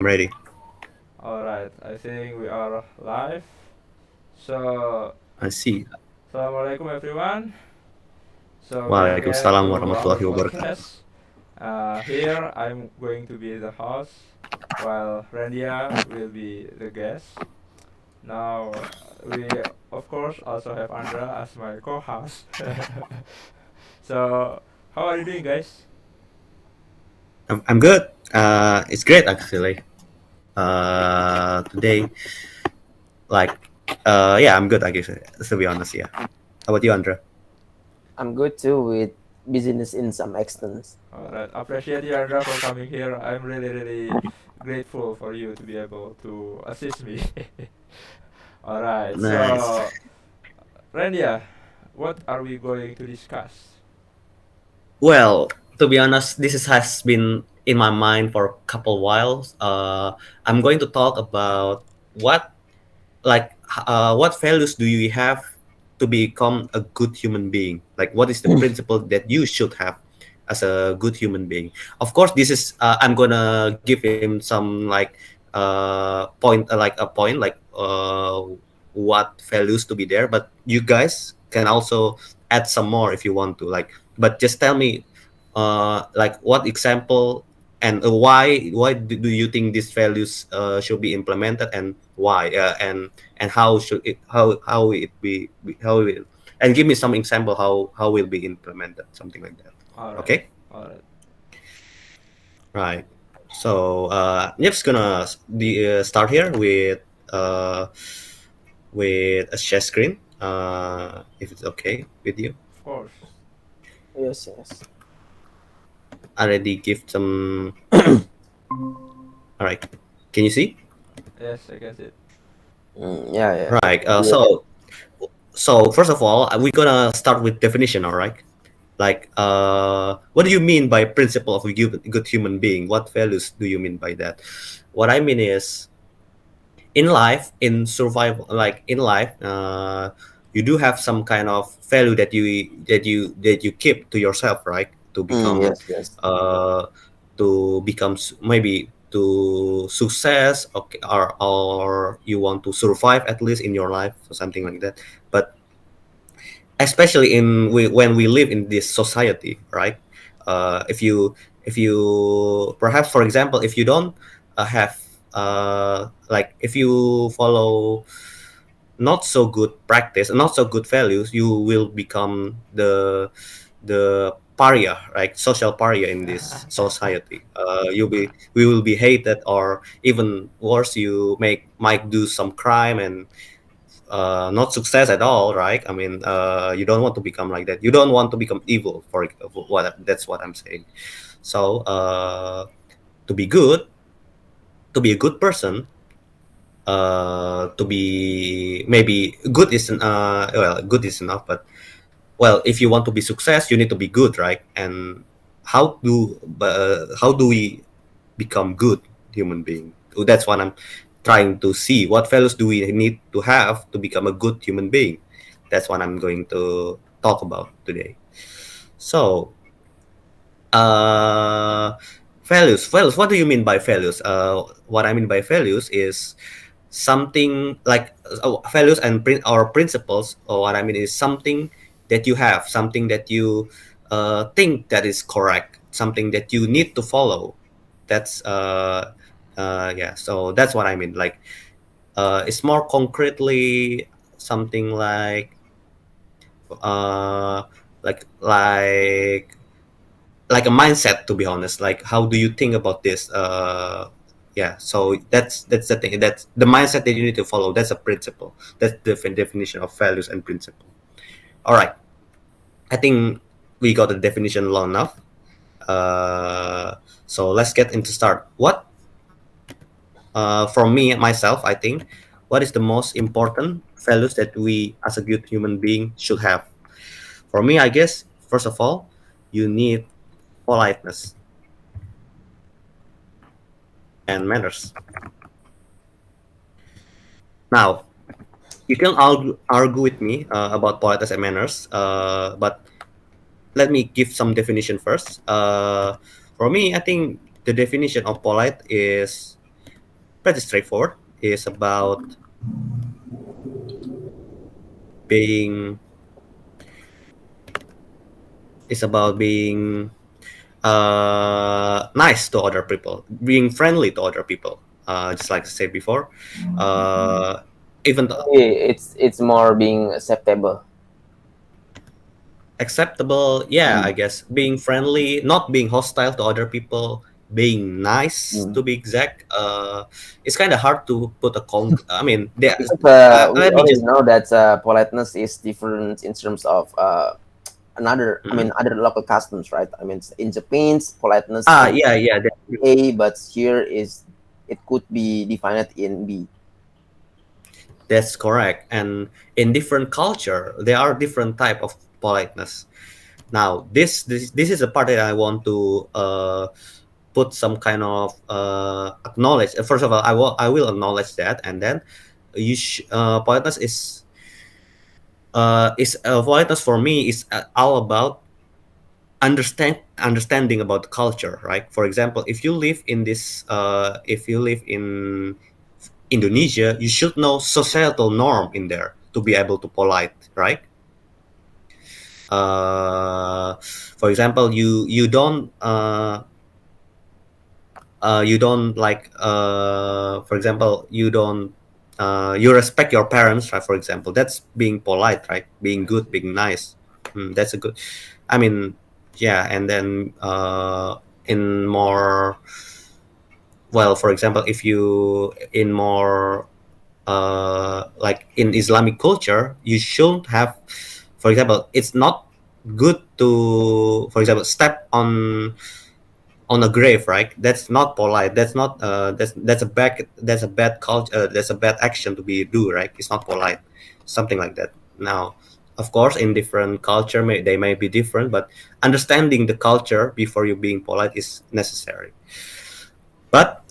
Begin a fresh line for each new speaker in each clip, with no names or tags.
ready.
Alright, I think we are live. So,
I see.
Assalamualaikum everyone. So, back again
Waalaikumsalam
to our
warahmatullahi wabarakatuh.
podcast. Here, I'm going to be the host, while Randia will be the guest. Now, we of course also have Andra as my co host. So, how are you doing, guys?
I'm good. It's great actually. Today, like, yeah, I'm good. I guess to be honest, yeah. How about you, Andra?
I'm good too with business in some extent.
Alright, appreciate you, Andra, for coming here. I'm really grateful for you to be able to assist me. Alright,
Nice.
so Randia, what are we going to discuss?
Well, to be honest, has been in my mind for a couple whiles. I'm going to talk about what what values do you have to become a good human being? Like, what is the principle that you should have as a good human being? Of course, this is I'm gonna give him some like point, like a point, like what values to be there. But you guys can also add some more if you want to. Like, but just tell me, like what example and why do you think these values should be implemented, and why, and how should it how it be how it, and give me some example how will be implemented, something like that.
Alright,
Okay.
alright.
Right. So just gonna start here with a share screen, if it's okay with you.
Of course.
Yes, yes.
Already give some. All right, can you see?
Yes, I can see it.
Yeah, yeah.
Right.
Yeah.
So first of all, we're gonna start with definition. All right. Like, what do you mean by principle of a good human being? What values do you mean by that? What I mean is, in life, in survival, like in life, you do have some kind of value that you keep to yourself, right? To become,
Yes, yes.
uh, maybe to success, okay, or you want to survive at least in your life or something like that. But especially when we live in this society, right? If you perhaps, for example, if you don't have, like, if you follow not so good practice, not so good values, you will become the pariah, right? Social pariah in this society. We will be hated, or even worse, you might do some crime and not success at all, right? I mean, you don't want to become like that. You don't want to become evil. For what that's what I'm saying. So, to be good, to be a good person, to be maybe good isn't well, good is enough, but well, if you want to be success, you need to be good, right? And how do we become good human being? That's what I'm trying to see. What values do we need to have to become a good human being? That's what I'm going to talk about today. So, uh, values. What do you mean by values? What I mean by values is something like, values and or principles. Or what I mean is something that you have, something that you think that is correct, something that you need to follow. That's yeah. So that's what I mean. Like, it's more concretely something uh, like like a mindset, to be honest. Like, how do you think about this? Yeah. So that's the thing. That's the mindset that you need to follow. That's a principle. That's the definition of values and principle. All right. I think we got the definition long enough. So let's get into start. What, from me myself, I think, what is the most important values that we as a good human being should have? For me, I guess, first of all, you need politeness and manners. Now, you can argue with me about politeness and manners, but let me give some definition first. For me, I think the definition of polite is pretty straightforward. It's about being it's about being nice to other people, being friendly to other people. Just like I said before, uh, even though
It's more being acceptable.
acceptable, yeah, I
Mm.
guess being friendly, not being hostile to other people, being nice
Mm.
to be exact. It's kind of hard to put a I mean,
Because we
let me
already
just.
know that politeness is different in terms of I
Mhm.
mean, other local customs, right? I mean, in Japan, politeness is
Yeah, yeah,
A, but here is it could be defined in B.
that's correct. And in different culture, there are different type of politeness. Now, this is a part that I want to put some kind of acknowledge. First of all, I will acknowledge that, and then politeness is politeness for me is all about understanding about the culture, right? For example, if you live in Indonesia, you should know societal norm in there to be able to polite, right? For example, you don't like for example you respect your parents, right? For example, that's being polite, right? Being
Yes.
good, being nice. That's a good, I mean, yeah. And then in more, well, for example, if you in more like in Islamic culture, you shouldn't have, for example, it's not good to, for example, step on a grave, right? That's not polite. That's not that's a bad culture. That's a bad action to be do, right? It's not polite, something like that. Now, of course, in different culture, they may be different, but understanding the culture before you being polite is necessary. But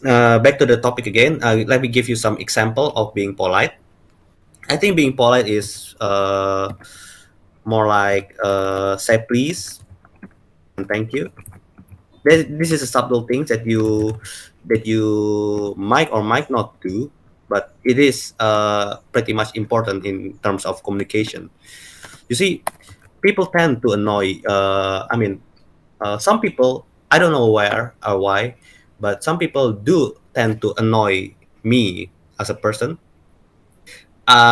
back to the topic again. Let me give you some example of being polite. I think being polite is more like say please and thank you. This is a subtle things that you might or might not do, but it is pretty much important in terms of communication. You see, people tend to annoy. Some people, I don't know where or why, but some people do tend to annoy me as a person.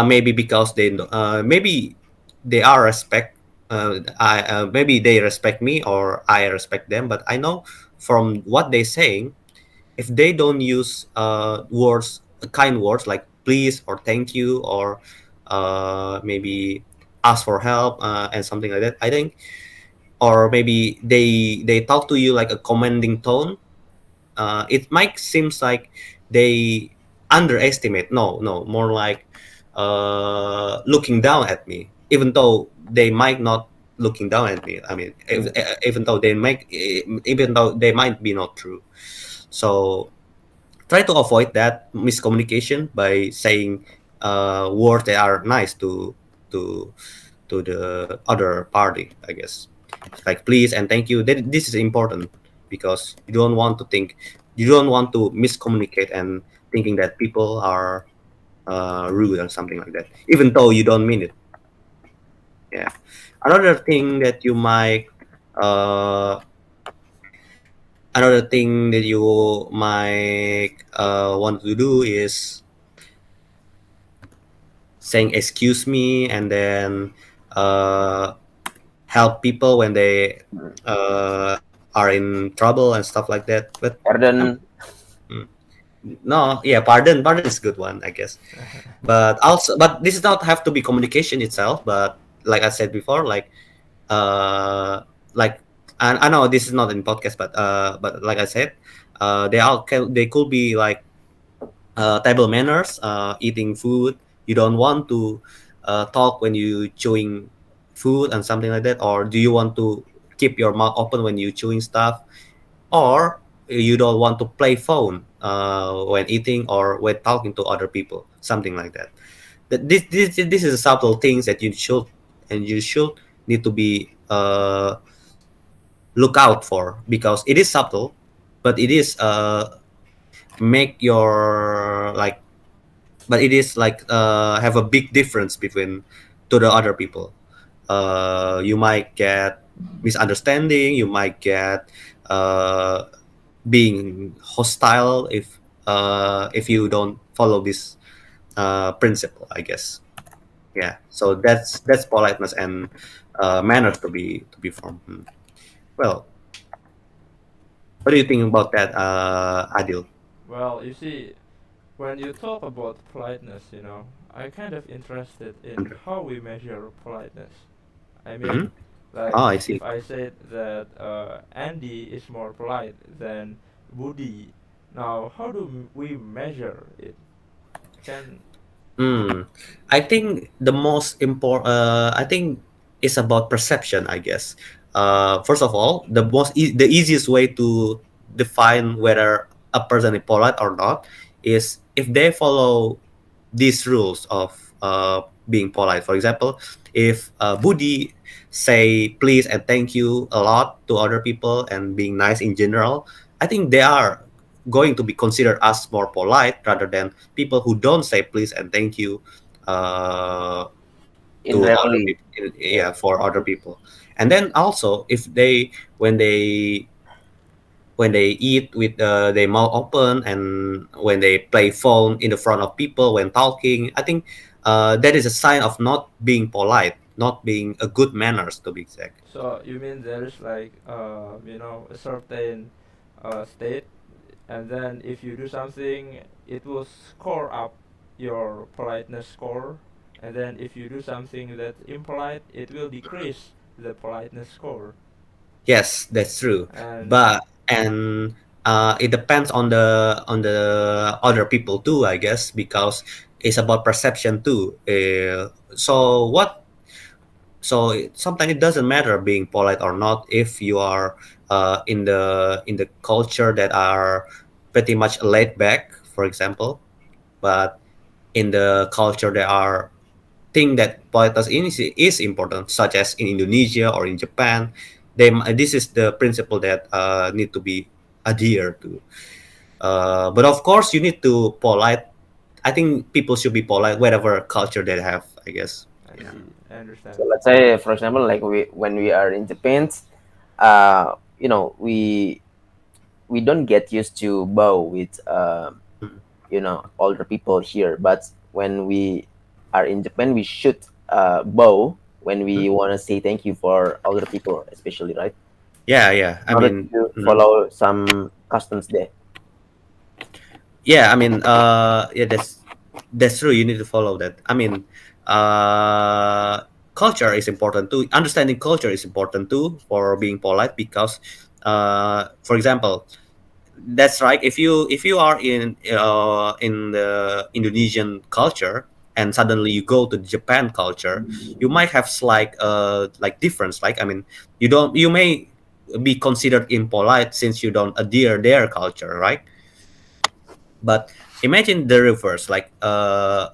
Maybe because maybe they are respect. I Maybe they respect me or I respect them. But I know from what they saying, if they don't use kind words like please or thank you or maybe ask for help and something like that, I think, or maybe they talk to you like a commanding tone, it might seems like they underestimate. No, no, more like looking down at me, even though they might not looking down at me. I mean, even though they might be not true. So try to avoid that miscommunication by saying words that are nice to to the other party, I guess. Like please and thank you. This is important because you don't want to miscommunicate and thinking that people are rude or something like that, even though you don't mean it. Yeah. Another thing that you might uh, want to do is saying excuse me and then uh, help people when they are in trouble and stuff like that. But um,
Pardon.
mm, no, yeah, pardon is a good one, I guess. But also, but this does not have to be communication itself. But like I said before, uh, like I know this is not in podcast, but like I said, they could be like table manners, eating food. You don't want to talk when you chewing food and something like that, or do you want to keep your mouth open when you chewing stuff, or you don't want to play phone when eating or when talking to other people, something like that. This is subtle things that you should need to be look out for because it is subtle, but it is make your like, but it is like have a big difference between to the other people. You might get misunderstanding. You might get uh, being hostile if you don't follow this principle, I guess. Yeah. So that's politeness and manners to be formed. Well, what do you think about that, Adil?
Well, you see, when you talk about politeness, I kind of interested in how we measure politeness. I
Mm-hmm.
mean, like
Oh, I see.
if I said that Andy is more polite than Woody, now how do we measure it? Can
Mm. I think the most important, I think it's about perception, I guess. First of all, the easiest way to define whether a person is polite or not is if they follow these rules of being polite. For example, if Budi say please and thank you a lot to other people and being nice in general, I think they are going to be considered as more polite rather than people who don't say please and thank you uh,
In
to other
rarely.
people.
Yeah.
Yeah, for other people. And then also, if they when they eat with their mouth open and when they play phone in the front of people when talking, I think that is a sign of not being polite, not being a good manners to be exact.
so you mean there is like a certain state, and then if you do something, it will score up your politeness score, and then if you do something that's impolite, it will decrease the politeness score.
Yes, that's true.
And
But and it depends on the other people too, I guess, because it's about perception too. Sometimes it doesn't matter being polite or not if you are in the culture that are pretty much laid back, for example. But in the culture that are think that politeness is important, such as in Indonesia or in Japan. This is the principle that need to be adhered to. But of course, you need to polite. I think people should be polite whatever culture they have, I guess.
I
Yeah.
see, I understand.
So let's say, for example, like when we are in Japan, we don't get used to bow with
Mm.
older people here, but when we are in Japan, we should bow when
Mhm.
we want to say thank you for older people, especially, right?
Yeah, yeah. I
In order
mean,
to
mhm.
follow some customs there.
Yeah, I mean, yeah, that's true. You need to follow that. I mean, uh, culture is important too. Understanding culture is important too for being polite because, for example, that's right. If you are in the Indonesian culture and suddenly you go to Japan culture, you might have like difference. Like I mean, you may be considered impolite since you don't adhere their culture, right? But imagine the reverse, like a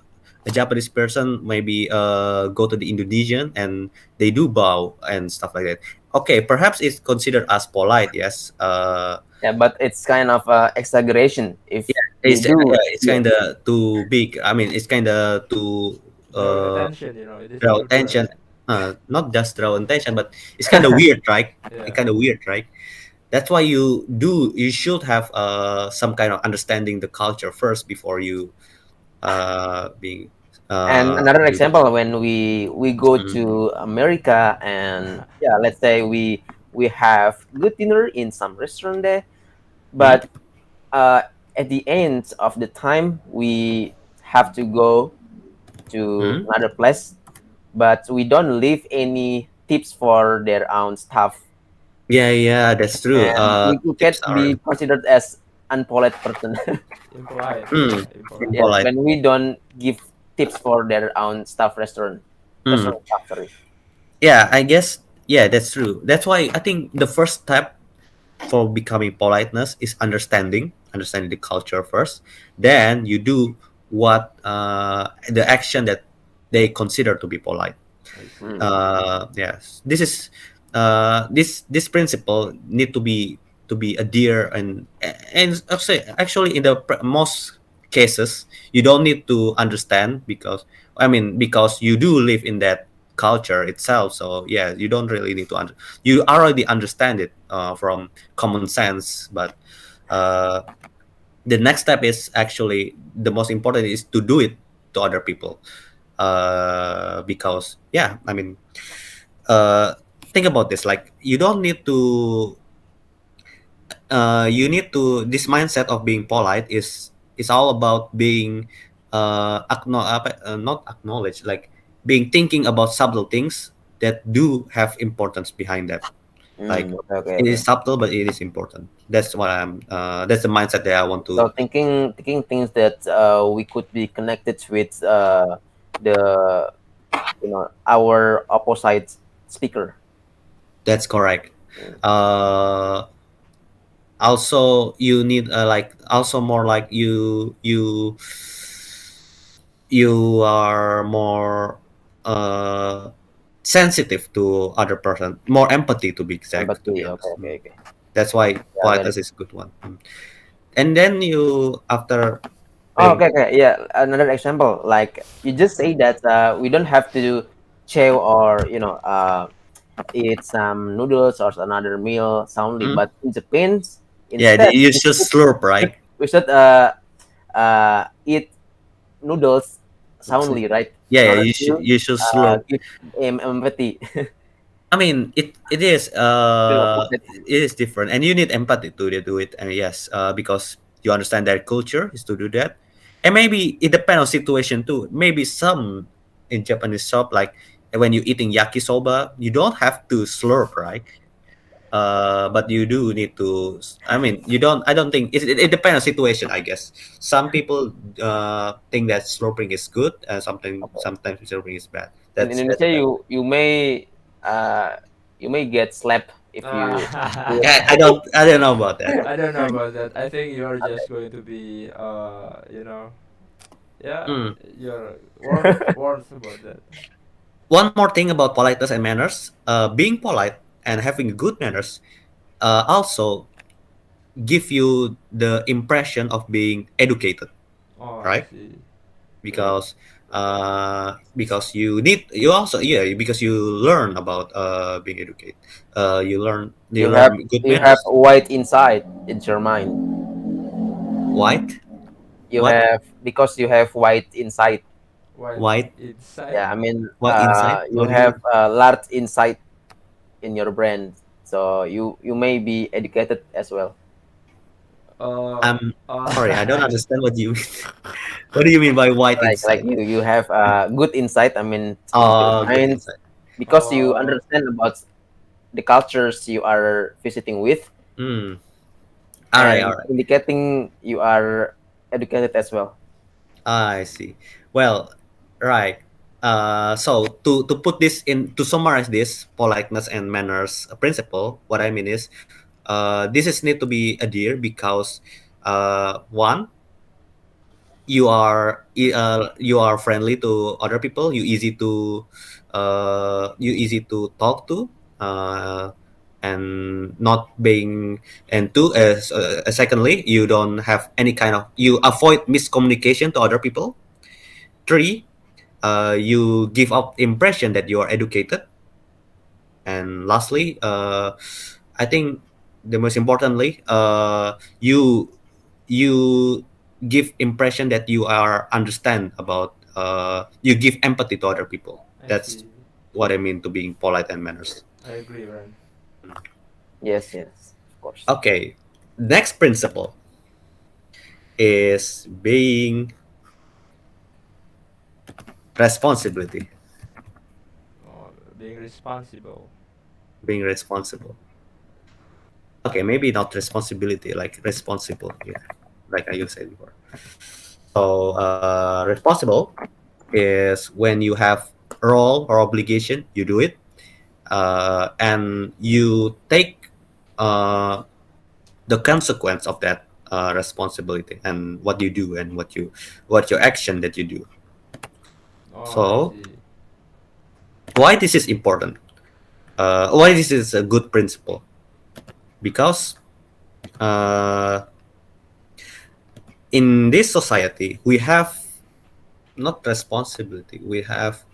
Japanese person maybe go to the Indonesian and they do bow and stuff like that. Okay, perhaps it's considered as polite, yes.
Yeah, but it's kind of exaggeration if
Yeah,
they do
it's
here.
kind of too big. I mean, it's kind of too
Drawing
uh,
attention, it is
draw
too
attention.
direct.
Not just draw attention, but it's kind of weird, right? It's
Yeah,
kind of weird, right? That's why you should have some kind of understanding the culture first before you being
And another
do that.
example, when we go
Mhm.
to America, and yeah, let's say we have good dinner in some restaurant there,
Mhm.
but uh, at the end of the time we have to go to
Mhm.
another place, but we don't leave any tips for their own stuff,
Yeah, yeah, that's true.
and we can
Tips are
be considered as unpolite person.
impolite.
mm,
Yeah, impolite.
Yeah,
impolite.
when we don't give tips for their own staff
Mm.
restaurant staff, sorry.
Yeah, I guess yeah, that's true. That's why I think the first step for becoming politeness is understanding the culture first. Then you do what the action that they consider to be polite.
I see.
Mm.
Yes, this is this principle need to be to be adhere, and actually in the most cases you don't need to understand, because I mean because you do live in that culture itself. So yeah, you don't really need to you already understand it from common sense. But uh, the next step is actually the most important, is to do it to other people. Because yeah, I mean, uh, think about this, like you don't need to you need to, this mindset of being polite is all about being not acknowledge, like being thinking about subtle things that do have importance behind that. Like
Okay, okay,
it
okay.
is subtle, but it is important. That's what I'm that's the mindset that I want
So
to.
thinking things that we could be connected with the our opposite speaker.
That's correct.
Mm.
uh Also you need like also more like you are more uh sensitive to other person, more empathy to be exact, to be
Empathy. Okay,
honest.
okay, okay.
That's why
Yeah, very.
politeness is a good one. And then you after
Oh,
being
okay, okay. Yeah, another example. Like you just say that we don't have to chew or eat some noodles or another meal soundly,
mm,
but in Japan,
yeah,
instead
you should slurp, right?
we should eat noodles soundly, right?
Yeah,
In
yeah,
order to
you should slurp.
give empathy.
I mean, it is
The opposite.
different, and you need empathy to do it. And yes, because you understand their culture is to do that, and maybe it depends on situation too. Maybe some in Japanese shop, like when you eating yakisoba, you don't have to slurp, right? But you do need to. I mean, you don't. I don't think it depends on situation. I guess some people think that slurping is good, and sometimes slurping is bad.
In
That's
Indonesia,
bad.
uh, you may get slapped if you do
Yeah,
it.
I don't know about that.
I don't know about that. I think you're just going to be, yeah,
Mm.
you're warned about that.
One more thing about politeness and manners. Being polite and having good manners also give you the impression of being educated,
Oh, I
right?
see. Yeah.
Because you need, you also, yeah, because you learn about being educated. You
You have
learn good
you have
manners.
white inside in your mind.
White,
You
what?
have because you have white inside.
White
White,
inside.
Yeah, I mean,
what inside?
you
What do you
have
mean?
large insight in your brain, so you may be educated as well.
Uh,
I'm sorry, I don't
uh,
understand what you mean. What do you mean by white
Like
inside?
you have good insight. I mean, in your
Oh, good
mind
insight.
because you
uh,
understand about the cultures you are visiting with
Hmm. All right, all
and
right.
indicating you are educated as well.
I see. Well, right. So to put this in, to summarize this politeness and manners principle, what I mean is, this is need to be adhere because, one, you are friendly to other people. You easy to talk to, uh, and not being, and two, as secondly, you don't have any kind of, you avoid miscommunication to other people. Three, you give up impression that you are educated. And lastly, I think the most importantly, you give impression that you are understand about, you give empathy to other people.
I
That's
see.
what I mean to being polite and manners.
I agree, Ren.
Yes, yes, of course.
Okay, next principle is being responsibility,
Oh, being responsible.
being responsible. Okay, maybe not responsibility, like responsible, yeah, like I said before. So responsible is when you have role or obligation, you do it, and you take uh, the consequence of that responsibility, and what you do, and what your action that you do.
Oh, I
So
see.
why this is important? Why this is a good principle? Because uh, in this society we have not responsibility, we have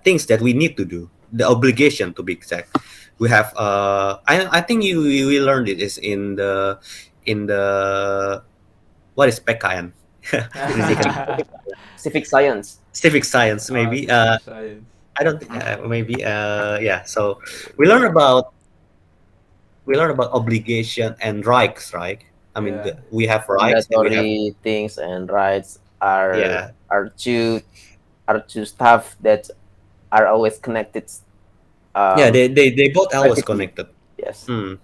things that we need to do, the obligation to be exact. We have I think you will learn it is in the what is PKN. Pendidikan
Civic science.
civic science
Ah,
maybe.
civic science.
I don't think maybe yeah. So we learn about we learn about obligation and rights, right? I mean,
Yeah.
we have rights and we have
Mandatory things and rights are
yeah,
are two are two stuff that are always connected
yeah.
um
They both always
perfectly.
connected.
Yes.
Hmm.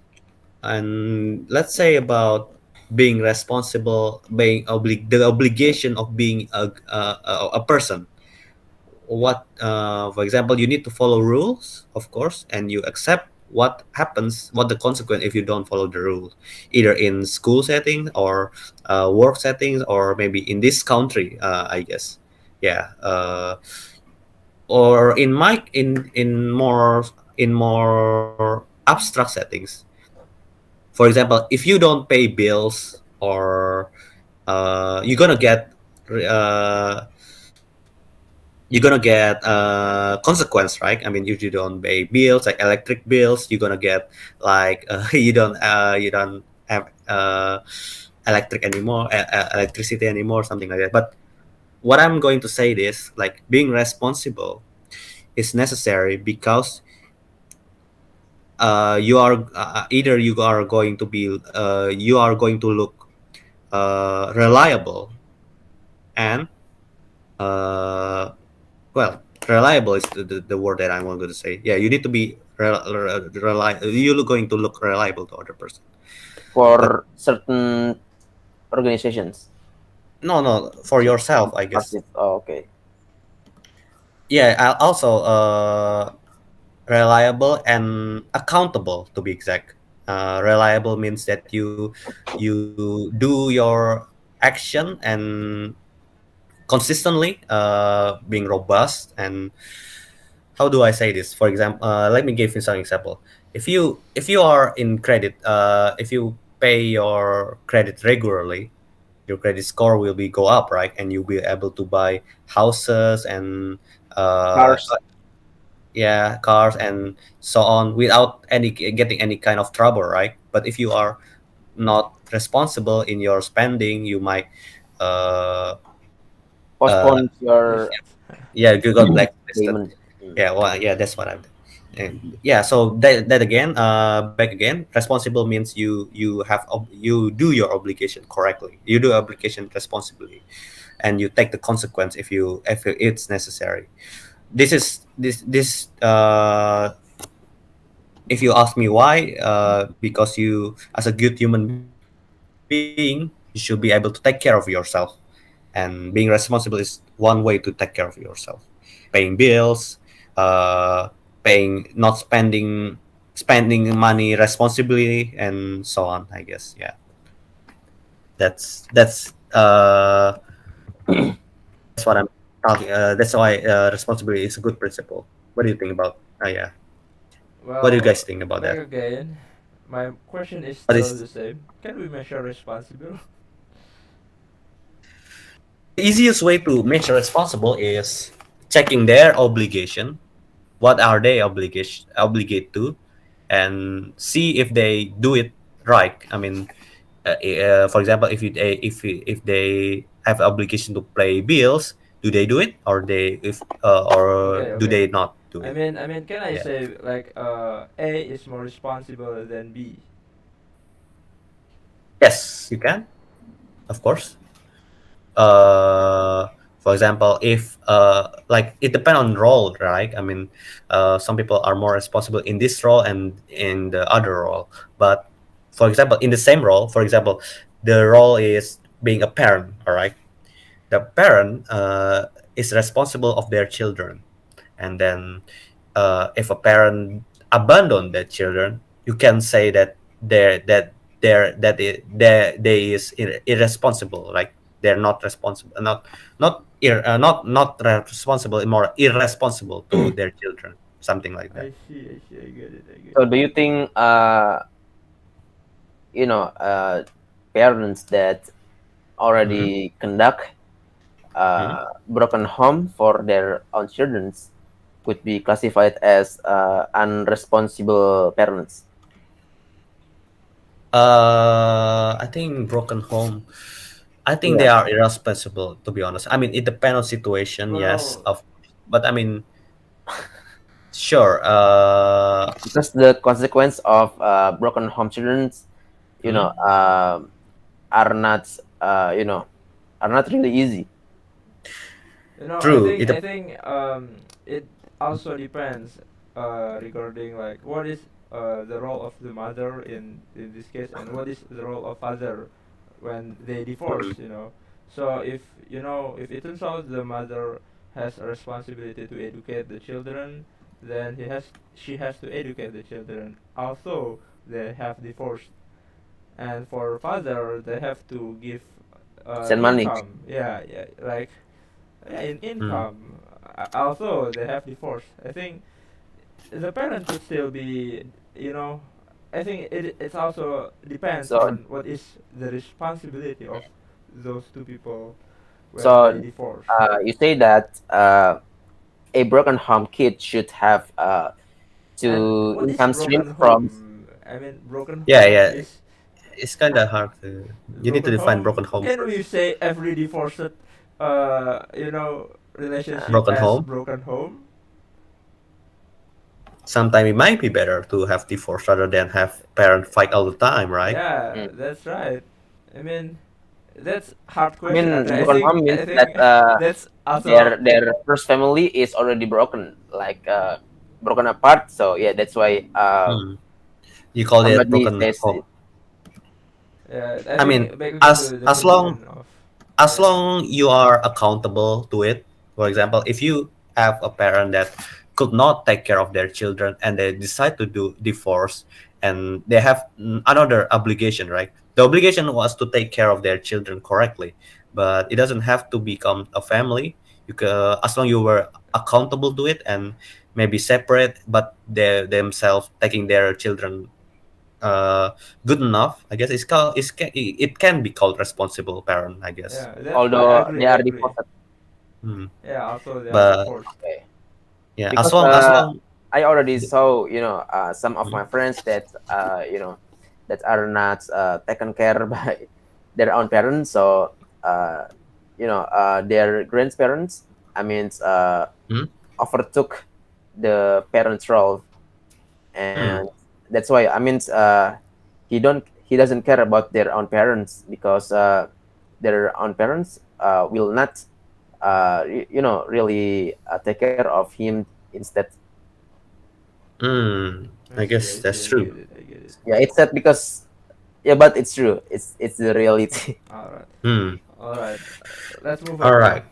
And let's say about being responsible, the obligation of being a person. What for example, you need to follow rules, of course, and you accept what happens, what the consequence if you don't follow the rules, either in school settings or work settings, or maybe in this country, I guess. Yeah. Or in more abstract settings. For example, if you don't pay bills, or you're gonna get uh, consequence, right? I mean, if you don't pay bills like electric bills, you're gonna get like you don't have electricity anymore, something like that. But what I'm going to say is like being responsible is necessary because you are either you are going to look reliable, and uh, well, reliable is the word that I wanted to say. Yeah, you need to be you're going to look reliable to other person. But
For certain organizations.
no, for yourself, I guess.
Passive. Oh, okay.
Yeah, also reliable and accountable, to be exact. Reliable means that you do your action and consistently, being robust. And how do I say this? For example, let me give you some example. If you are in credit, if you pay your credit regularly, your credit score will be go up, right? And you'll be able to buy houses and
Cars.
yeah, cars and so on without any getting any kind of trouble, right? But if you are not responsible in your spending, you might uh, uh,
Postpone your
yeah, you got blacklisted.
payment. Mm.
Yeah, well, yeah, that's what I'm. And yeah, so that again, back again, responsible means you do your obligation correctly. You do obligation responsibly, and you take the consequence if it's necessary. This is if you ask me why, because you as a good human being, you should be able to take care of yourself, and being responsible is one way to take care of yourself. Paying bills, paying not spending money responsibly, and so on, I guess. Yeah, that's that's what I'm talking. That's why responsibility is a good principle. What do you think about? Yeah, what do you
Well,
guys think about
back
that?
again, my question is
What
still
is
the same. Can we measure responsible?
the easiest way to measure responsible is checking their obligation. What are they obligate to, and see if they do it right. I mean, for example, if they have obligation to pay bills, do they do it, or they if or
Okay,
do
okay.
they not do it?
Can I
Yeah.
say like A is more responsible than B?
Yes, you can, of course. uh for example, if like it depends on role, right? I mean, some people are more responsible in this role and in the other role. But for example, in the same role, for example, the role is being a parent, all right? The parent is responsible of their children. And then if a parent abandon their children, you can say that they is irresponsible. Like they're not responsible, not responsible, more irresponsible to their children, something like that.
I see, I get it, I get
So
it.
do you think parents that
Mm-hmm.
already conduct
Mm-hmm.
broken home for their own children could be classified as unresponsible parents.
I think broken home. I think they
Yeah,
are irresponsible. To be honest, I mean it depends on situation. Yes,
Well,
of, but I mean sure.
because the consequence of broken home children, you know,
Hmm?
are not, are not really easy.
I
True.
think it also depends regarding like what is the role of the mother in this case, and what is the role of father when they
Mm,
divorce. So if if it turns out the mother has a responsibility to educate the children, then she has to educate the children although they have divorced. And for father, they have to give
Send money.
income. Yeah, yeah, like yeah, in
mm.
income. Although they have divorce, I think the parent should still be, you know, I think it also depends
So,
on what is the responsibility of those two people when they
so
divorce.
you say that a broken home kid should have
And
two
what is
income streams
broken
from.
home? I mean, broken
Yeah,
home
yeah.
is
It's kind of hard to. You need to
broken
define
home.
broken home
Can we
first.
say every divorced,
Uh,
relationship
Broken
as
home.
broken home?
Sometimes it might be better to have divorce rather than have parent fight all the time, right?
Yeah,
mm.
that's right. I mean, that's hard
I
question,
mean,
Andre. I
broken
think
home means
I
that
think that's also
their first family is already broken, like broken apart. So yeah, that's why
Mm. You call it
somebody
broken
says
home.
it.
yeah. I
I mean,
think back again to the
as long
definition of
as
yeah.
long you are accountable to it. For example, if you have a parent that could not take care of their children and they decide to do divorce, and they have another obligation, right? The obligation was to take care of their children correctly, but it doesn't have to become a family. You can, as long you were accountable to it and maybe separate, but they themselves taking their children uh good enough. I guess it can be called responsible parent, I guess.
Yeah, that's I
Although
agree.
they
I
are
agree.
divorced.
Hmm.
Yeah, also they are
But
divorced.
Okay.
yeah,
Because
as long.
I already saw, some of
Mhm.
my friends that that are not taken care by their own parents. So their grandparents, I mean,
Mhm.
overtook the parents' role,
Mm.
and that's why, I mean, he doesn't care about their own parents because their own parents will not really take care of him instead.
Mm. I guess
I see,
that's
I
true.
get it, I get it.
Yeah, it's sad because, yeah, but it's true. It's the reality.
Alright.
Hmm.
Alright. Let's move
All
on now.
right.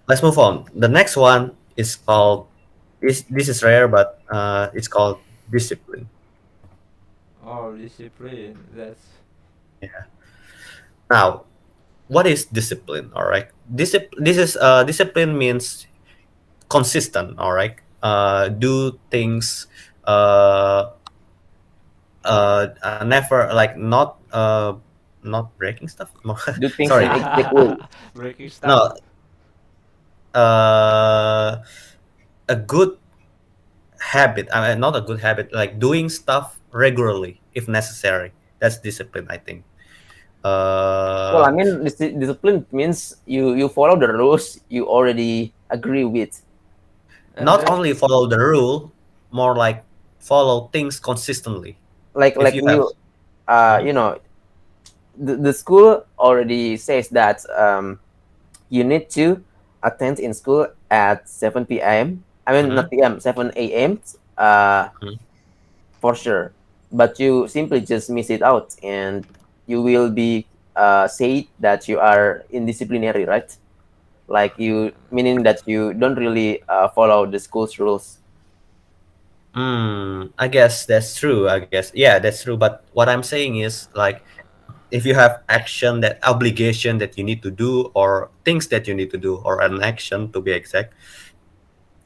Let's move on. The next one is called. This is rare, but it's called discipline.
Oh, discipline. That's
Yeah. Now, what is discipline? All right. Discipline means consistent. All right. Do things. Uh, Never like not breaking stuff.
Do things in
Sorry.
a quick way.
breaking stuff.
No. Uh, a good habit. I mean, not a good habit. Like doing stuff regularly if necessary. That's discipline, I think.
Well, I
Uh,
mean, discipline means you follow the rules you already agree with.
And
Not
that's
only follow the rule, more like follow things consistently. If
Like
you have.
you,
Mhm.
the school already says that you need to attend in school at 7 p.m. I mean, not
Mhm.
p.m., 7 a.m. Uh,
Mhm.
for sure. But you simply just miss it out, and you will be say that you are indisciplinary, right? Like you, meaning that you don't really follow the school's rules.
I guess that's true. I guess yeah, that's true. But what I'm saying is like if you have action that obligation that you need to do or things that you need to do or an action to be exact,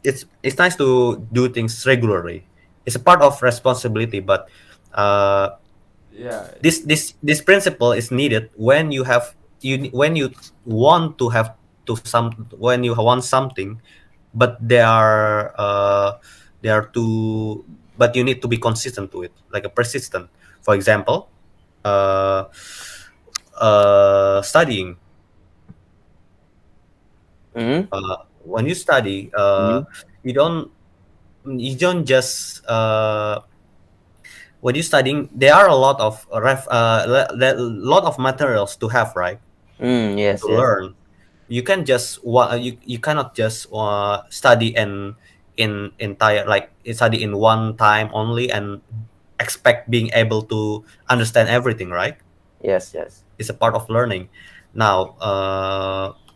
it's nice to do things regularly. It's a part of responsibility, but uh,
Yeah.
This principle is needed when you have when you want to have to some when you want something, but they are too but you need to be consistent to it, like a persistent. For example, uh, studying.
Mm-hmm.
When you study,
Mm-hmm.
you don't you don't just when you're studying, there are a lot of lot of materials to have, right?
Mm, yes,
To
yes,
learn. You can just you cannot just study in entire like study in one time only and expect being able to understand everything, right?
yes, yes.
It's a part of learning. Now,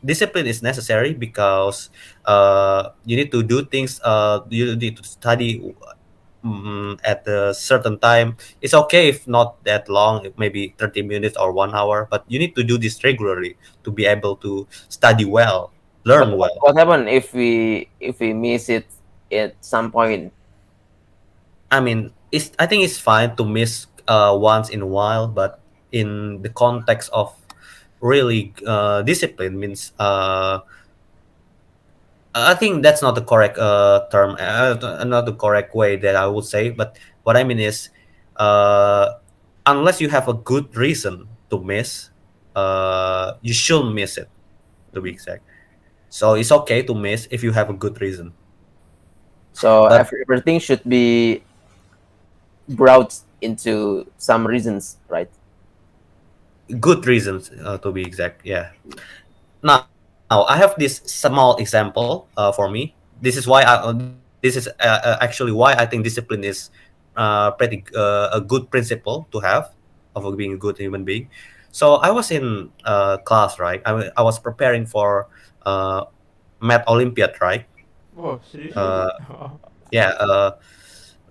discipline is necessary because you need to do things. You need to study at a certain time. It's okay if not that long, maybe 30 minutes or 1 hour, but you need to do this regularly to be able to study well,
But
learn well.
what happen if we miss it at some point?
I mean, I think it's fine to miss once in a while, but in the context of really discipline means I think that's not the correct term, not the correct way that I would say. But what I mean is, uh, unless you have a good reason to miss, you shouldn't miss it. To be exact, so it's okay to miss if you have a good reason.
So
But
everything should be brought into some reasons, right?
good reasons, to be exact, yeah. Now I have this small example for me. This is actually why I think discipline is a good principle to have of being a good human being. So I was in class, right? I was preparing for uh, math Olympiad, right?
Whoa, seriously?
Uh, yeah,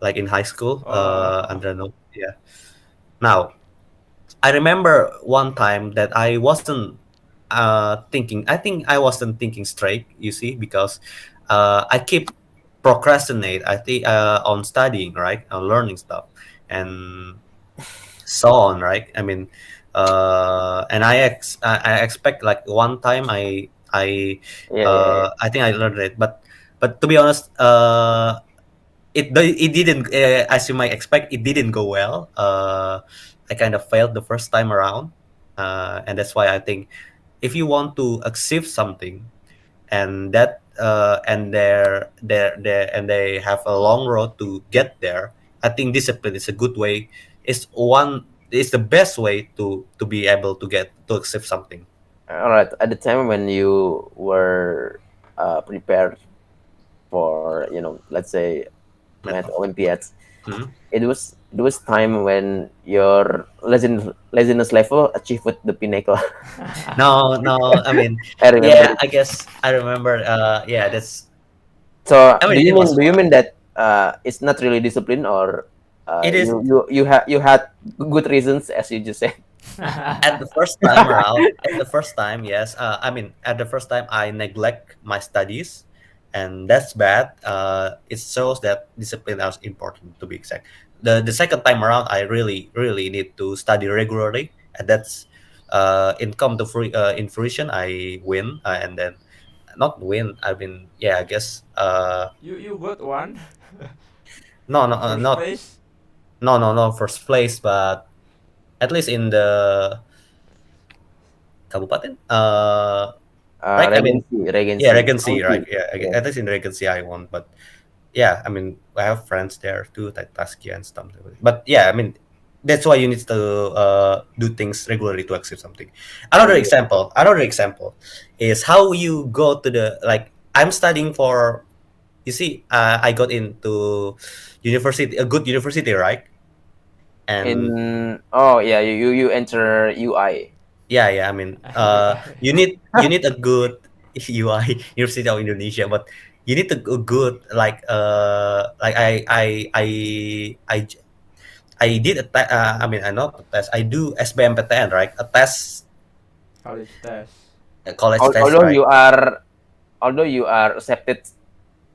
like in high school,
Oh.
under no, yeah. Now I remember one time that I wasn't thinking. I think I wasn't thinking straight. You see, because I keep procrastinate. I think on studying, right, on learning stuff, and so on, right. I mean, and I expect like one time
Yeah, yeah, yeah.
I think I learned it, but to be honest, it didn't as you might expect, it didn't go well. I kind of failed the first time around, and that's why I think if you want to achieve something and that and they have a long road to get there, I think discipline is a good way. It's the best way to be able to get to achieve something.
All right. At the time when you were prepared for, let's say, Math
Metal.
Olympiads,
Mhm.
it was time when your laziness level achieved the pinnacle.
No, I mean,
I remember
yeah,
it.
I guess I remember. Yeah, that's.
So
I
do
mean,
you
it
mean
was
do you
fun.
mean that it's not really discipline, or
It is
you had good reasons, as you just said?
at the first time around. At the first time, yes. I mean, at the first time, I neglect my studies, and that's bad. It shows that discipline is important. To be exact, the second time around, I really need to study regularly, and that's in fruition. I win, and then not win. I mean, yeah, I guess.
You got one?
No, no,
First
not
place?
no first place, but at least in the kabupaten. Right. I mean,
Regency,
yeah,
regency,
Regency, right?
county.
Yeah,
Yes.
at least in Regency, I won. But yeah, I mean, I have friends there too, like Taskia and stuff. But yeah, I mean, that's why you need to do things regularly to achieve something. Another example is how you go to the like. I'm studying for. You see, I got into university, a good university, right? And
Oh yeah, you enter UI.
yeah, yeah. I mean,
UI.
you need a good UI, University of Indonesia, but you need a good like I j- I did I mean, I not a test. I do SBMPTN, right? A test,
College test.
a college
Al-
test,
although
right?
you are although you are accepted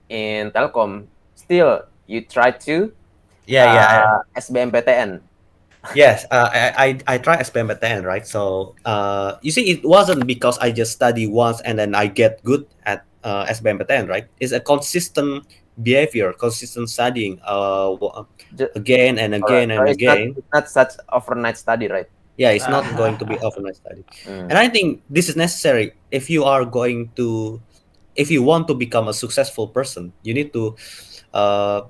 in Telkom, still you try to
Yeah, yeah.
SBMPTN.
Yes, I try SBMPTN, right? So you see, it wasn't because I just study once and then I get good at SBMPTN, right? It's a consistent behavior, consistent studying,
Ju-
again and
all right.
again
So
and again.
it's not such overnight study, right?
Yeah, it's not going to be overnight study,
Mm.
and I think this is necessary if you are going to, if you want to become a successful person. You need to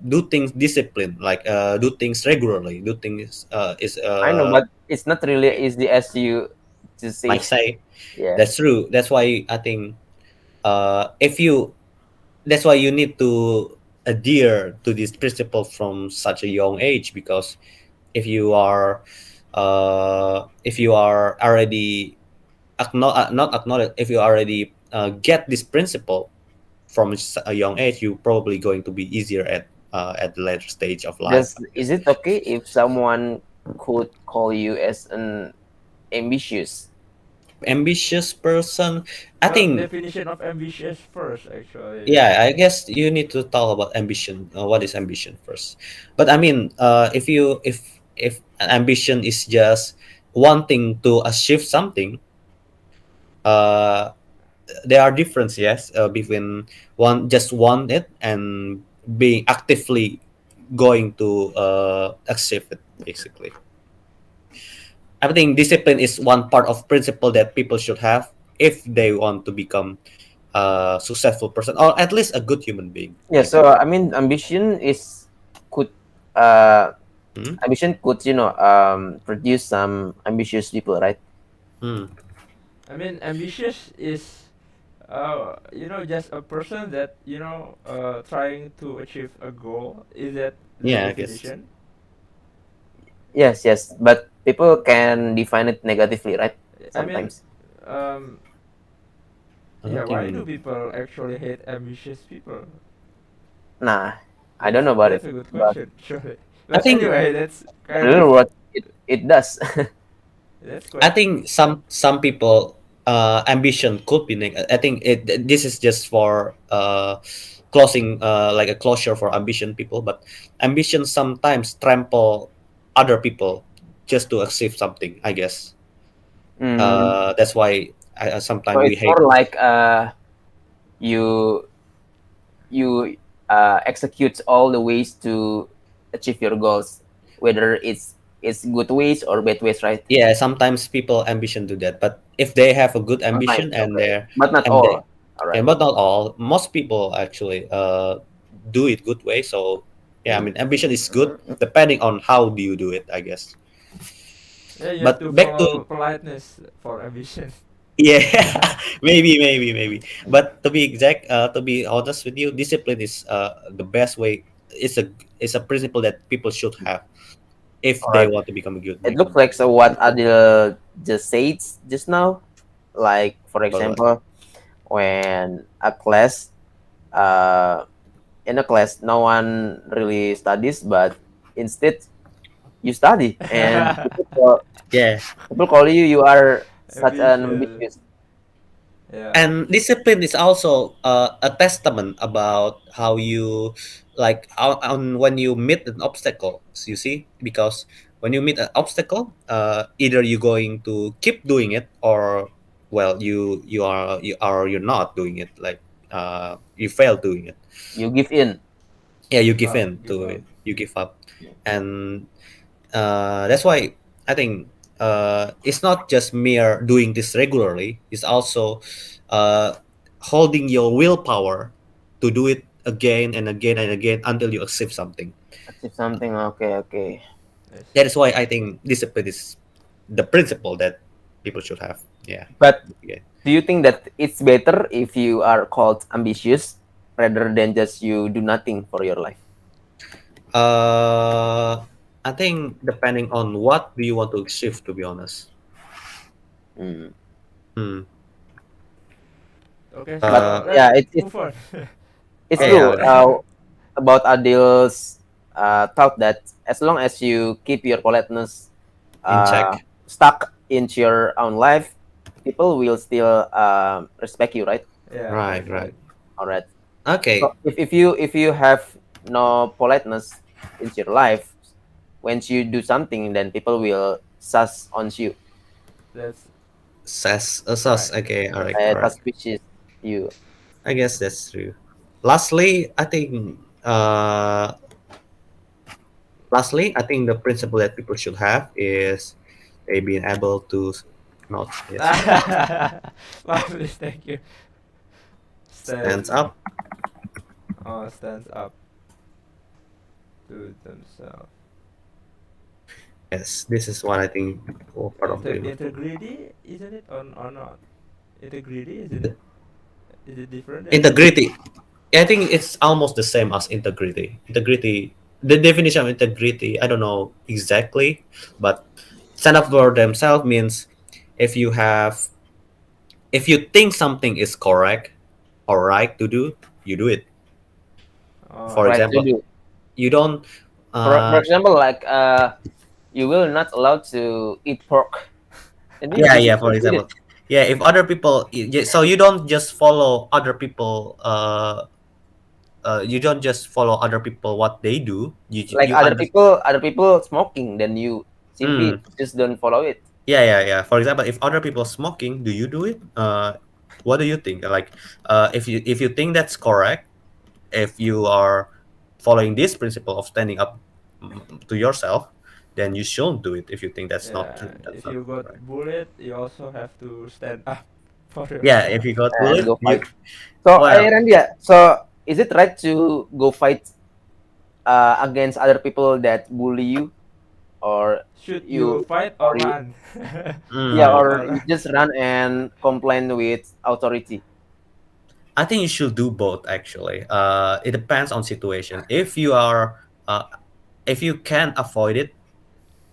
do things disciplined, like do things regularly, do things is
I know, but it's not really easy as you to
might
say.
say.
Yeah.
That's true. That's why I think if you, that's why you need to adhere to this principle from such a young age, because if you are if you are already not acknowledge, if you already get this principle from a young age, you probably going to be easier at the later stage of life,
Does
I
is
guess.
it okay if someone could call you as an ambitious?
Ambitious person, I
Well,
think.
definition of ambitious first, actually.
Yeah, I guess you need to talk about ambition. What is ambition first? But I mean, if an ambition is just wanting to achieve something, uh, there are differences, yes, between one just want it and being actively going to achieve it. Basically, I think discipline is one part of principle that people should have if they want to become a successful person or at least a good human being.
Yeah.
I
So
think.
I mean, ambition is could uh
Hmm?
ambition could produce some ambitious people, right?
Hmm.
I mean, ambitious is, just a person that, trying to achieve a goal. Is that the
Yeah, I guess.
definition?
Yes, yes. But people can define it negatively, right?
I mean,
Sometimes.
um,
I
yeah,
don't
why do
think.
people actually hate ambitious people?
Nah, I don't
That's
know about it,
that's a good
but
question, surely.
I
But
think.
anyway, that's
I
kind
don't
of
know what it does.
that's
I
quite.
think some people ambition could be I think this is just for closing like a closure for ambition people, but ambition sometimes trample other people just to achieve something. I guess
Mm,
that's why
so
sometimes we
it's
hate.
more like you you execute all the ways to achieve your goals, whether it's good ways or bad ways, right?
Yeah, sometimes people ambition do that, but if they have a good
Sometimes,
ambition and
okay,
they're
but not
and they
all. All
yeah,
right.
but not all. Most people actually do it good way. So yeah, I
Mm.
mean ambition is good depending on how do you do it, I guess.
Yeah, you have
But
to
back to
follow politeness for ambition.
yeah, maybe. But to be exact, to be honest with you, discipline is the best way. It's a principle that people should have if
All
they
right.
want to become a good
It
human
looks like
being.
so what Adil just said just now. Like for
But what?
example, when a class uh in a class no one really studies, but instead you study and
Yeah.
people call you you are such an
Ambitious.
ambitious.
Yeah.
And discipline is also a testament about how you like on when you meet an obstacle, you see, because when you meet an obstacle, either you're going to keep doing it or well you're not doing it, like you fail doing it.
You give in.
Yeah, you
Give
give
up.
in
Give
to
up.
it, you give up. And that's why I think it's not just mere doing this regularly. It's also uh, holding your willpower to do it again and again and again until you achieve something.
Achieve something. Okay, okay.
I
That
see.
is why I think discipline is the principle that people should have. Yeah.
But
Yeah.
do you think that it's better if you are called ambitious rather than just you do nothing for your life?
Uh, I think depending on what do you want to achieve, to be honest.
Mm.
Hmm.
Okay,
But
so
Uh,
let's
yeah,
move on.
it's
yeah,
How?
true
yeah,
about Adil's thought that as long as you keep your politeness
in
uh,
check.
stuck into your own life, people will still respect you, right?
Yeah,
Right,
that's
right.
right.
All right. So
Okay.
if you have no politeness in your life, once you do something, then people will sus on you,
That's
Sus.
right.
Okay, all right,
uh,
all right.
suspicious you.
I guess that's true. Lastly, I think. Lastly, I think the principle that people should have is they being able to not yes,
Lovely, thank you.
stands
Stand,
up.
stands up to themselves.
Yes, this is what I think all part of the
Integrity, isn't it? Or not? Integrity, isn't
the
it? Is it different than it?
integrity. I think it's almost the same as integrity. Integrity. The definition of integrity, I don't know exactly, but stand up for themselves means if you have, if you think something is correct or right to do, you do it. For
Oh,
Right to
example,
do.
you don't.
For
Uh,
example, like you will not allowed to eat pork, and
yeah,
you
yeah. For
just eat
example,
it.
yeah. If other people, so you don't just follow other people. You don't just follow other people what they do.
Like
You understand.
other people smoking, then you simply
Mm,
just don't follow it.
yeah, yeah, yeah. For example, if other people smoking, do you do it? What do you think? Like, if you think that's correct, if you are following this principle of standing up to yourself, then you shouldn't do it. If you think that's not
yeah.
true, that's
If
not
you got
right.
bullied, you also have to stand up for
Yeah, if
yourself.
you got
And
bullied,
go
you
fight. So,
well,
Randia, so is it right to go fight against other people that bully you, or
Should you
you,
fight or
or you,
run?
yeah,
mm,
Fight
or
or
you
run.
just run and complain with authority?
I think you should do both. Actually, it depends on situation. Uh, if you can avoid it,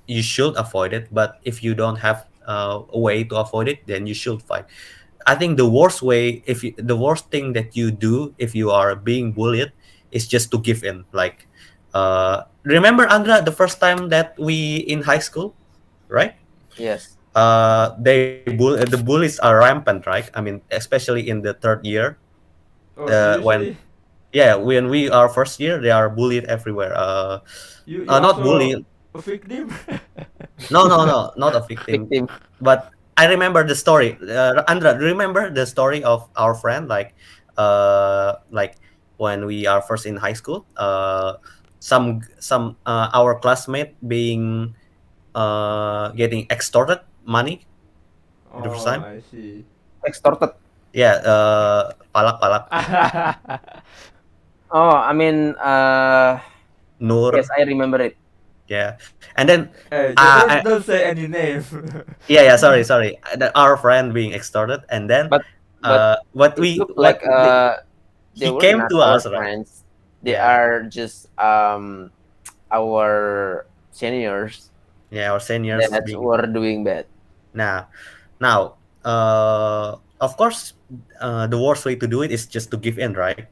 you should avoid it. But if you don't have a way to avoid it, then you should fight. I think the worst way, if you, the worst thing that you do if you are being bullied, is just to give in. Like, remember Andra, the first time that we in high school, right?
Yes.
The bullies are rampant, right? I mean, especially in the third year,
Oh,
when
seriously?
yeah, when we are first year, they are bullied everywhere.
You
Not
also
bullied.
a victim?
No, no, no, not a victim.
Victim.
But I remember the story. Andra, remember the story of our friend, like when we are first in high school. Some our classmate being getting extorted money the first
Oh,
time.
I see.
Extorted.
Yeah, palak palak
Oh, I mean, yes,
Nur.
I remember it.
Yeah, and then
Hey,
I,
don't say any name.
yeah, yeah, sorry, our friend being extorted, and then
But but it looked like they
he
were
came
not
to
our
us, right?
friends. They
Yeah,
are just our seniors
yeah, our seniors
that
being
were doing bad.
now now of course, the worst way to do it is just to give in, right?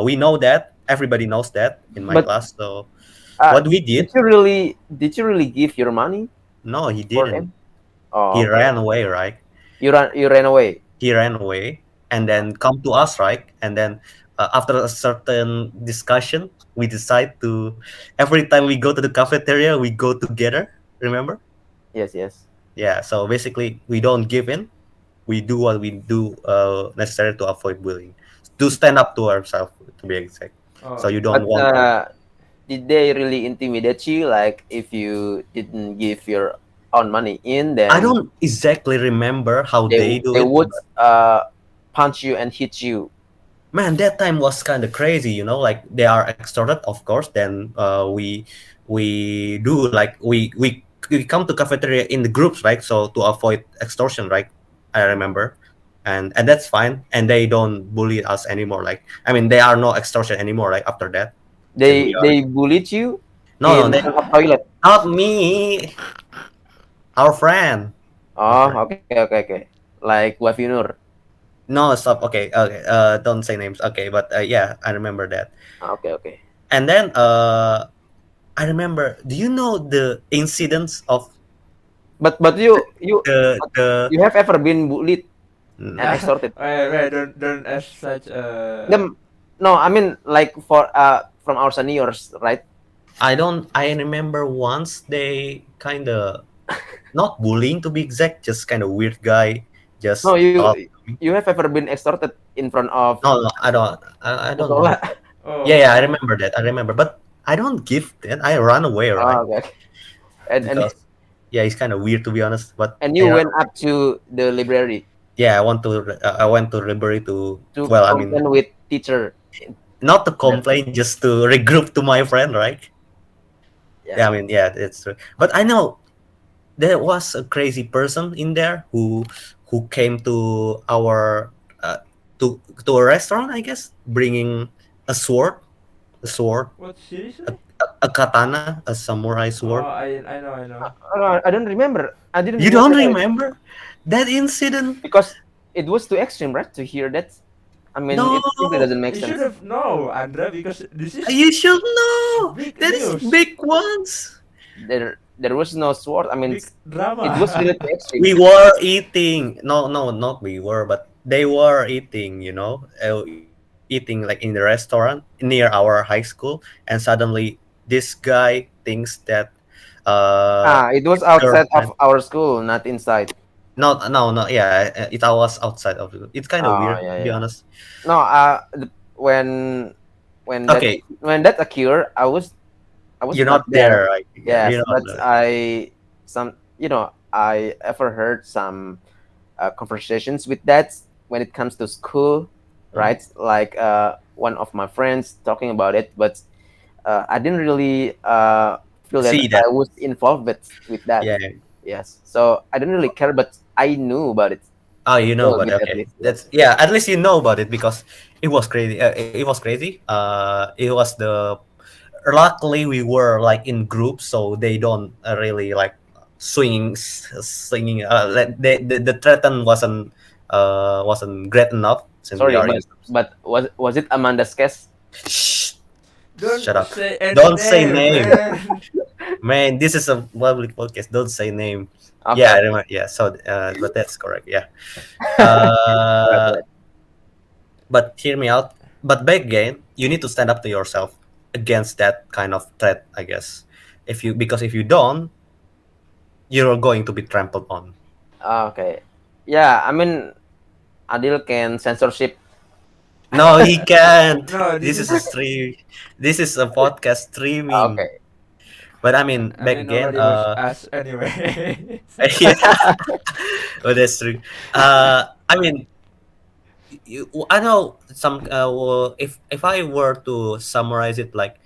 We know that, everybody knows that in my
But
class. So
uh,
what we did,
did you really give your money
no, he
for
didn't.
him? Oh,
He
okay.
ran away, right?
You ran away.
He ran away and then come to us, right? And then after a certain discussion, we decide to, every time we go to the cafeteria, we go together, remember?
Yes, yes.
Yeah, so basically we don't give in, we do what we do necessary to avoid bullying, to stand up to ourselves, to be exact. So
Oh,
you don't
But
want to.
did they really intimidate you? Like if you didn't give your own money in,
I
then
don't exactly remember how
they
they do
they
it,
would
but
punch you and hit you.
man, that time was kind of crazy, like they are extorted, of course. Then we do like we come to cafeteria in the groups, right? So to avoid extortion, right? I remember, and that's fine. And they don't bully us anymore. Like, I mean, they are no extortion anymore. Like after that, then we are
They bullied you
no, no,
in
they,
front of toilet.
not me, our friend, our
Oh,
friend.
okay. Like Wafinur.
No, stop. Okay, okay. Don't say names. Okay, but yeah, I remember that.
Okay.
And then I remember. Do you know the incidents of
But
the
you have ever been bullied and
no,
extorted?
wait, don't ask such a.
Them, no, I mean like for from our seniors, right?
I don't. I remember once they kind of not bullying to be exact, just kind of weird guy
No,
just talk.
you have ever been extorted in front of
No, no, I don't. I don't
Sasola?
remember. Yeah, yeah, I
Oh,
remember that. I remember, but I don't give that. I run away, right?
Oh, okay. Okay. And
Because yeah, it's kind of weird to be honest. But
and
I
you
run
went
away.
up to the library
Yeah, I want to. I went to library to.
to
Well, I mean,
complain with teacher.
not to
That,
complain, just to regroup to my friend, right?
yeah.
Yeah, I mean, yeah, it's true. But I know there was a crazy person in there who came to our to a restaurant, I guess, bringing a sword, a sword,
what
a,
seriously?
a katana, a samurai sword.
Oh, I know.
I don't remember. I didn't
You
watch
don't
it
remember that incident?
because it was too extreme, right? To hear that, I mean,
No,
it simply doesn't make
You should
sense.
have know, Andra, because this is
you should know.
big
That is
news,
big ones.
There was no sword. I mean,
big
it was
drama.
really too extreme.
We were eating. No, no, not we were, but they were eating. Eating like in the restaurant near our high school, and suddenly this guy thinks that
It was
his
outside
girlfriend.
of our school, not inside.
No, no, no. Yeah, it was outside of it. It's kind of
Oh
weird to
yeah,
be
yeah.
honest.
No, when when that
Okay,
when that occurred, I was
you're
not
not
there.
there, right? Yeah,
Yes,
you're not
but
there.
I ever heard some conversations with that when it comes to school,
Mhm.
right? Like one of my friends talking about it, but I didn't really feel that
See
I
that?
was involved with that.
Yeah.
Yes, so I didn't really care, but I knew about it
Oh, you
a
know
little
about
bit
it.
at
Okay.
least.
That's
Yes.
yeah. At least you know about it because it was crazy. It was crazy. It was the. Luckily, we were like in groups, so they don't really like swinging. The threaten wasn't great enough since we
Sorry,
are in groups.
but was it Amanda's case?
Shh, shut
Don't
up.
say any
Don't say
name,
name,
man.
man. This is a public podcast. Don't say name.
Okay,
Yeah, I
okay.
remember. Yeah, so but that's correct. Yeah.
Right,
Uh,
right.
but hear me out. But back again, you need to stand up to yourself against that kind of threat, I guess. If you because if you don't, you're going to be trampled on.
Okay. Yeah, I mean, Adil can censorship.
No, he can't.
No, this
This is
is.
a stream. This is a podcast streaming.
Okay.
But I mean,
I
back
mean,
again.
nobody was us anyway.
Yeah, oh, that's true. I mean, I know some. If I were to summarize it, like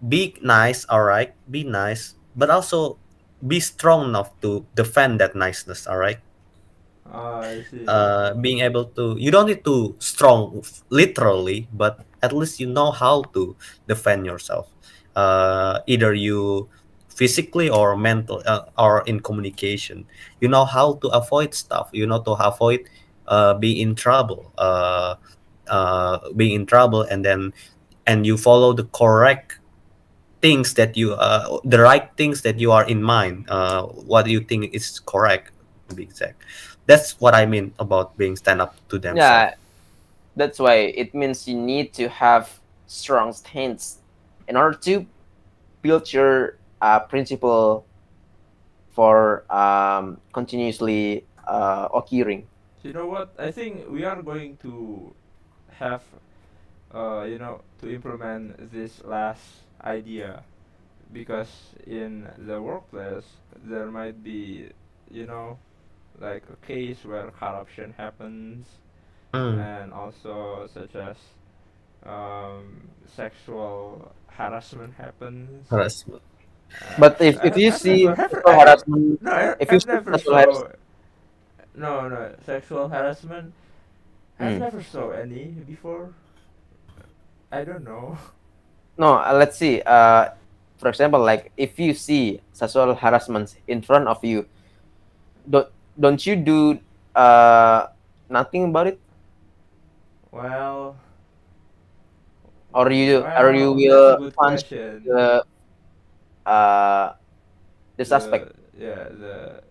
be nice, all right, be nice, but also be strong enough to defend that niceness, all right.
Oh, I see.
Being able to, you don't need to strong literally, but at least you know how to defend yourself, either you physically or mental, or in communication. You know how to avoid stuff, you know to avoid being in trouble, being in trouble, and then and you follow the correct things that you the right things that you are in mind, what you think is correct, to be exact. That's what I mean about being stand up to themselves.
Yeah, that's why it means you need to have strong stance in order to build your principle for continuously occurring.
You know what? I think we are going to have, to implement this last idea, because in the workplace there might be, you know, like a case where corruption happens,
Mm,
and also such as sexual harassment happens.
harassment.
But if you
I've never
see
have
sexual
I
harassment,
no I,
if you
I've
see
never
sexual harassment,
saw. No, sexual harassment. I've
mm.
never saw any before. I don't know.
No, let's see. For example, like if you see sexual harassment in front of you, don't don't you do uh nothing about it,
Well,
or you
that's a
will
good
punch
question.
the uh the suspect.
The yeah the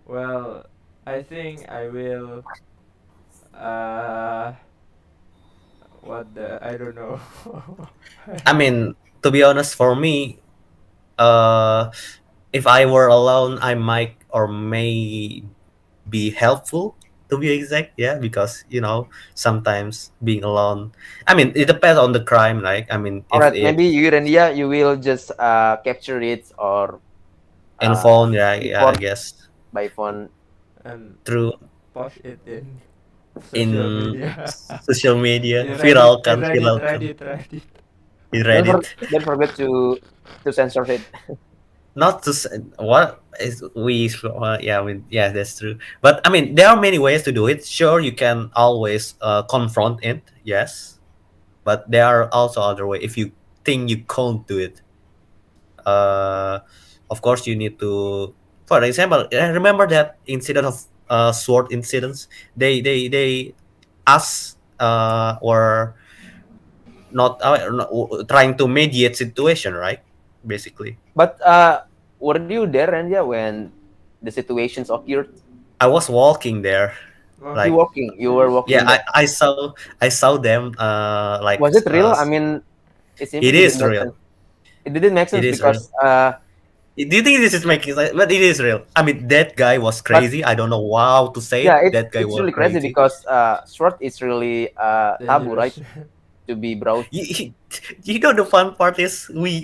well, I think I will. What the I don't know.
I mean, to be honest, for me, uh, if I were alone, I might or may be helpful, to be exact. Yeah, because sometimes being alone. I mean, it depends on the crime. Like, I mean,
All
if
right, maybe
it's
you, Randia, you will just capture it or
in
uh,
phone, yeah, yeah, I
report
guess
by phone.
and
through
post it in social
in
media.
social media,
In Reddit, in
viralkan,
Reddit,
viralkan
Reddit, Reddit.
in Reddit.
Don't forget to censor it.
Not to say what is we yeah, I mean, yeah, that's true, but I mean there are many ways to do it. Sure, you can always confront it, yes, but there are also other way. If you think you can't do it, uh of course you need to, for example, I remember that incident of sword incidents. They us were not trying to mediate situation, right, basically.
But were you there, Randia, when the situations occurred?
I was walking there,
You
like,
Walking
walking, you were
fish.
yeah,
walking there.
I saw them, like,
Was it real? I mean, it
it
simply didn't
is
make sense.
real.
It didn't make
It
sense
is real.
because
Do you think this is making sense? But it is real. I mean, that guy was
but
crazy. I don't know how to say
yeah,
it. That guy
it's
was
really crazy
crazy.
because sword is really taboo, right?
Dangerous.
To be brought.
You, you know the fun part is we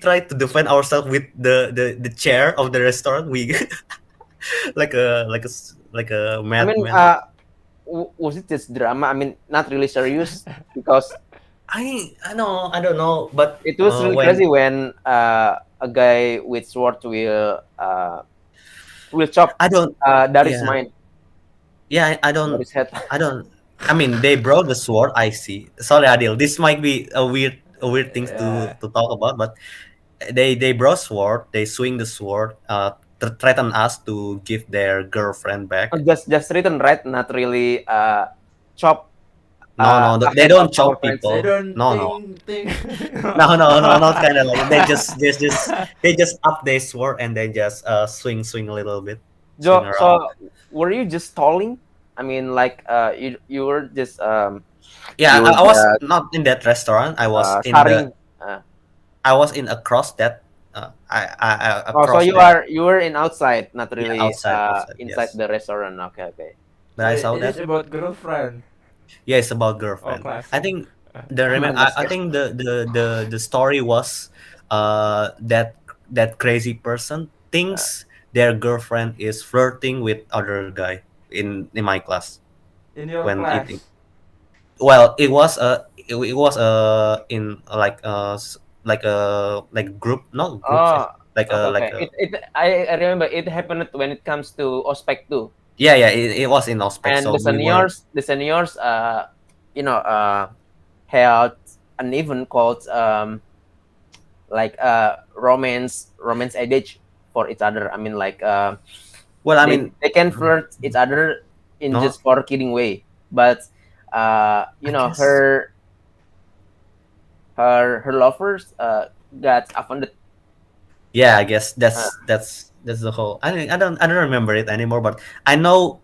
try to defend ourselves with the chair of the restaurant. We like a
I mean,
madman.
was it just drama? I mean, not really serious because
I don't know, but
it was really
when
crazy when a guy with sword will chop
I don't,
Darius'
yeah,
mind,
yeah,
Darius' head.
I don't. I mean, they brought the sword. I see. Sorry, Adil. This might be a weird thing
Yeah.
to talk about, but they brought sword. They swing the sword. Threaten us to give their girlfriend back.
Just written right, not really chop
No, no,
a
they
head of
don't
our
chop
friends.
They
people.
don't
No, no,
think.
no, no, no, not kind of like they just up their sword and then just swing a little bit, swing around.
So were you just stalling? I mean, like you were just
Yeah,
you were
I was
just
not in that restaurant.
starring. Uh,
I was in across that.
oh, so
Across that.
you were in outside, not
Yeah,
really
outside.
inside
Yes,
the restaurant. Okay, okay.
but
So
I saw
it is
that.
about girlfriend.
Yeah, it's about
Oh,
girlfriend. I
classic.
think I
That's
think the story was that crazy person
uh,
thinks their girlfriend is flirting with other guy in my class
In your
when eating.
class.
Well, it was in like a group, not groups,
oh, okay,
like
okay.
a
I remember it happened when it comes to Ospec too,
yeah, yeah, it was in Ospec,
and
so we were.
the seniors, you know, held an event called like romance adage for each other. I mean, like
Well, I mean,
they can flirt each other in
no,
just for kidding way, but you
I
know,
guess.
her lovers got offended.
Yeah, I guess
Uh,
that's the whole. I don't remember it anymore, but I know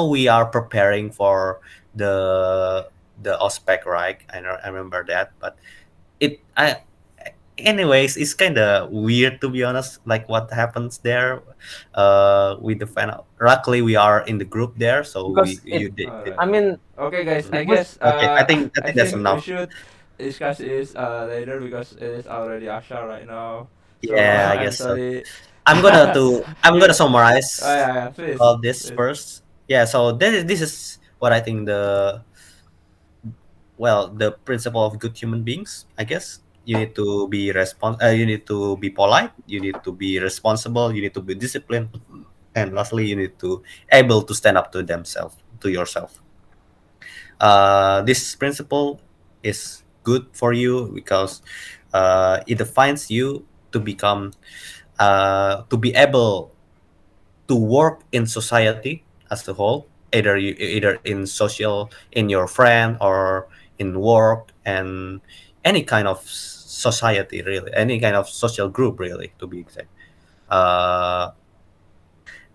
we are preparing for the OSPEC, right? I remember that, but it I anyways, it's kind of weird, to be honest, like what happens there with the fan. Luckily we are in the group there, so we
because
you did,
Alright.
I mean,
Okay, guys.
it
I
was
guess
okay. I
I
think that's
think we
enough.
should discuss this later because it is already Asha right now. So
Yeah, I
I'm
guess so.
sorry.
I'm gonna
we. Oh
summarize
yeah, yeah. Please,
all this
please.
first. Yeah, so this is what I think the principle of good human beings. I guess you need to be you need to be polite. You need to be responsible. You need to be disciplined, and lastly, you need to able to stand up to themselves, to yourself. This principle is good for you because it defines you to become to be able to work in society as a whole, either in social, in your friend, or in work, and any kind of society, really, any kind of social group, really, to be exact. uh,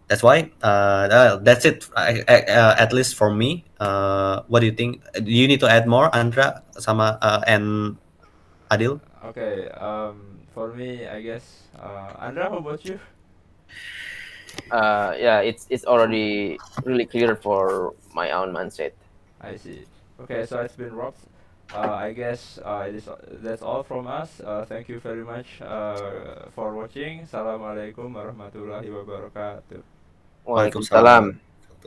that's why that's it. At least for me. What do you think? Do you need to add more, Andra, sama and Adil?
Okay. For me, I guess. Andra, how about you?
Yeah, it's already really clear for my own mindset.
I see. Okay, so it's been Rob. I guess that's all from us. Thank you very much for watching. Assalamualaikum warahmatullahi wabarakatuh.
Waalaikumsalam.
Waalaikumsalam.